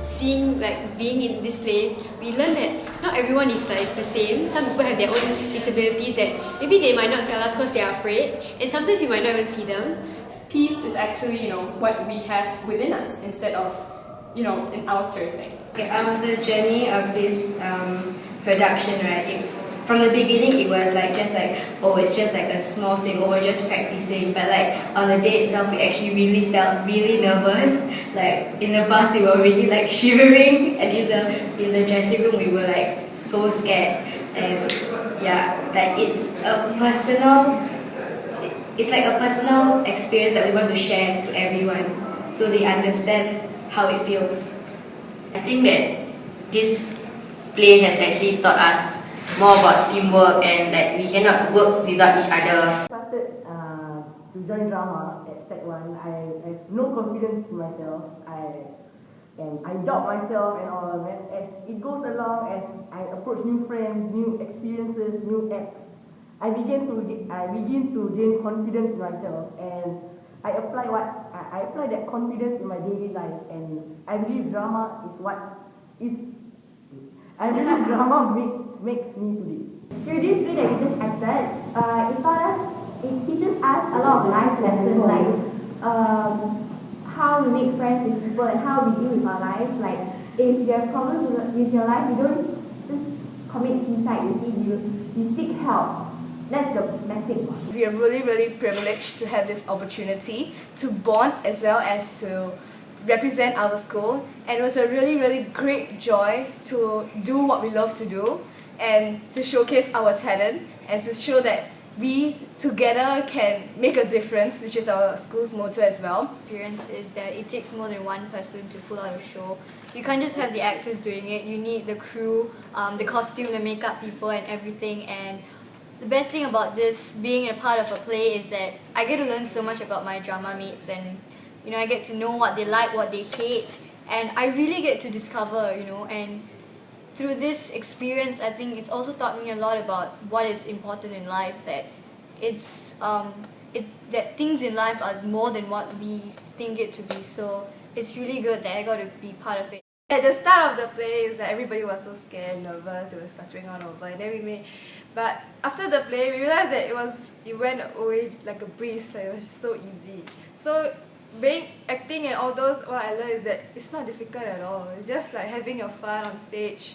seeing, like, being in this play, we learn that not everyone is like the same. Some people have their own disabilities that maybe they might not tell us because they are afraid, and sometimes we might not even see them. Peace is actually, what we have within us instead of, an outer thing. The journey of this production, right? From the beginning, it was it's just like a small thing, or we're just practicing. But like on the day itself, we actually really felt really nervous. Like in the bus, we were really like shivering, and in the dressing room, we were like so scared. And yeah, like it's like a personal experience that we want to share to everyone, so they understand how it feels. I think that this play has actually taught us more about teamwork and that we cannot work without each other. I started to join drama at Sec 1. I have no confidence in myself. I doubt myself and all. As it goes along, as I approach new friends, new experiences, new acts, I begin to gain confidence in myself, and I apply that confidence in my daily life, and I believe drama makes me today. Through this play that we just acted, it teaches us a lot of life lessons, like how we make friends with people and how we deal with our life. Like if you have problems with your life, you don't just commit suicide. You seek help. That's the message. We are really, really privileged to have this opportunity to bond as well as to represent our school, and it was a really, really great joy to do what we love to do and to showcase our talent and to show that we together can make a difference, which is our school's motto as well. Experience is that it takes more than one person to pull out a show. You can't just have the actors doing it. You need the crew, the costume, the makeup people and everything. And the best thing about this being a part of a play is that I get to learn so much about my drama mates, and I get to know what they like, what they hate, and I really get to discover, and through this experience, I think it's also taught me a lot about what is important in life, that that things in life are more than what we think it to be. So it's really good that I got to be part of it. At the start of the play, everybody was so scared, nervous, it was stuttering all over, and then but after the play, we realized that it went away like a breeze, so it was so easy. So acting and all those, what I learned is that it's not difficult at all. It's just like having your fun on stage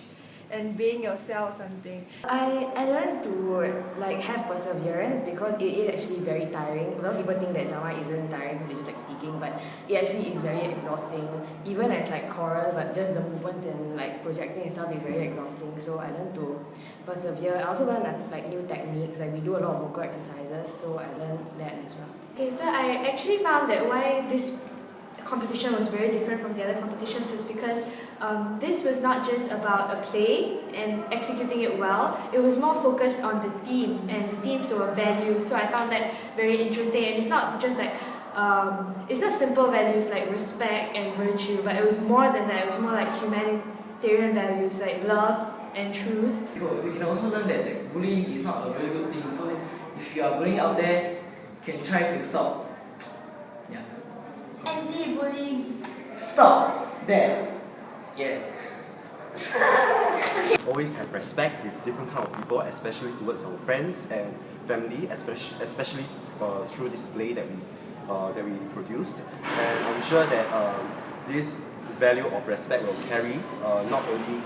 and being yourself or something. I learned to have perseverance, because it is actually very tiring. A lot of people think that drama isn't tiring because it's just speaking, but it actually is very exhausting. Even as choral, but just the movements and projecting and stuff is very exhausting. So I learned to persevere. I also learned new techniques. We do a lot of vocal exercises, so I learned that as well. Okay, so I actually found that why this competition was very different from the other competitions is because this was not just about a play and executing it well. It was more focused on the theme, and the themes were values. So I found that very interesting, and it's not just it's not simple values like respect and virtue, but it was more than that. It was more like humanitarian values like love and truth. We can also learn that bullying is not a very good thing. So if you are bullying out there, you can try to stop. Yeah. Anti-bullying. Stop there. Yeah. Always have respect with different kind of people, especially towards our friends and family, especially through this play that we produced. And I'm sure that this value of respect will carry not only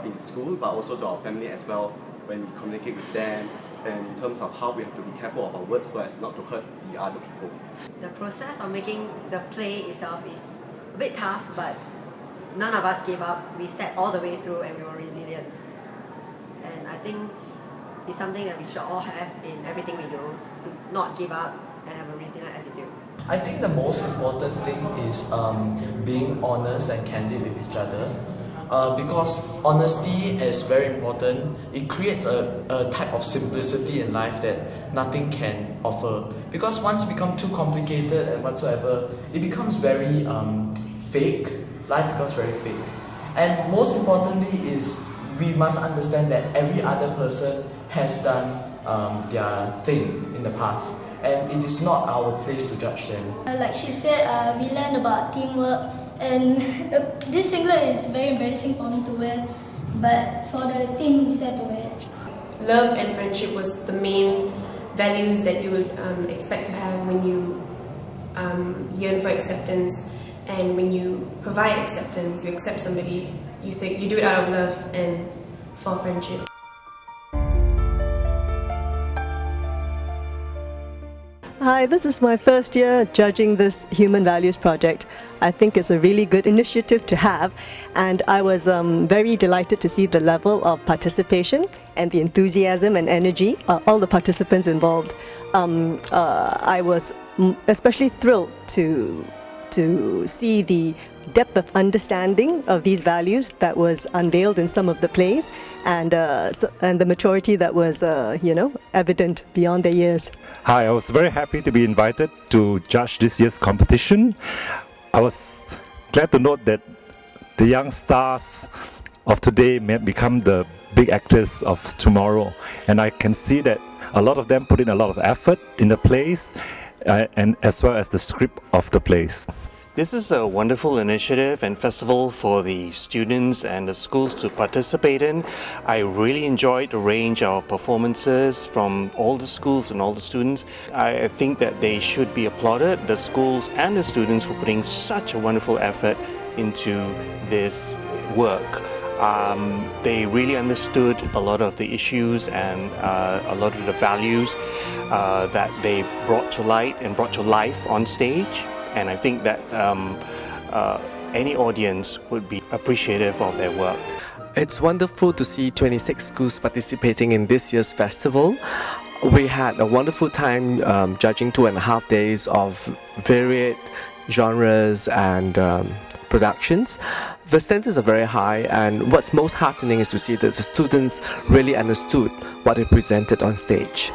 in school but also to our family as well when we communicate with them, and in terms of how we have to be careful of our words so as not to hurt the other people. The process of making the play itself is a bit tough, but none of us gave up. We sat all the way through and we were resilient. And I think it's something that we should all have in everything we do, to not give up and have a resilient attitude. I think the most important thing is being honest and candid with each other. Because honesty is very important. It creates a type of simplicity in life that nothing can offer. Because once it becomes too complicated and whatsoever, it becomes very fake. Life becomes very fake. And most importantly is we must understand that every other person has done their thing in the past. And it is not our place to judge them. Like she said, we learn about teamwork And this singlet is very embarrassing for me to wear, but for the team we still have to wear it. Love and friendship was the main values that you would expect to have when you yearn for acceptance, and when you provide acceptance, you accept somebody, you do it out of love and for friendship. Hi, this is my first year judging this Human Values project. I think it's a really good initiative to have, and I was very delighted to see the level of participation and the enthusiasm and energy, all the participants involved. I was especially thrilled to see the depth of understanding of these values that was unveiled in some of the plays, and the maturity that was evident beyond their years. Hi, I was very happy to be invited to judge this year's competition. I was glad to note that the young stars of today may become the big actors of tomorrow, and I can see that a lot of them put in a lot of effort in the plays and as well as the script of the plays. This is a wonderful initiative and festival for the students and the schools to participate in. I really enjoyed the range of performances from all the schools and all the students. I think that they should be applauded, the schools and the students, for putting such a wonderful effort into this work. They really understood a lot of the issues and a lot of the values that they brought to light and brought to life on stage. And I think that any audience would be appreciative of their work. It's wonderful to see 26 schools participating in this year's festival. We had a wonderful time judging 2.5 days of varied genres and productions. The standards are very high, and what's most heartening is to see that the students really understood what they presented on stage.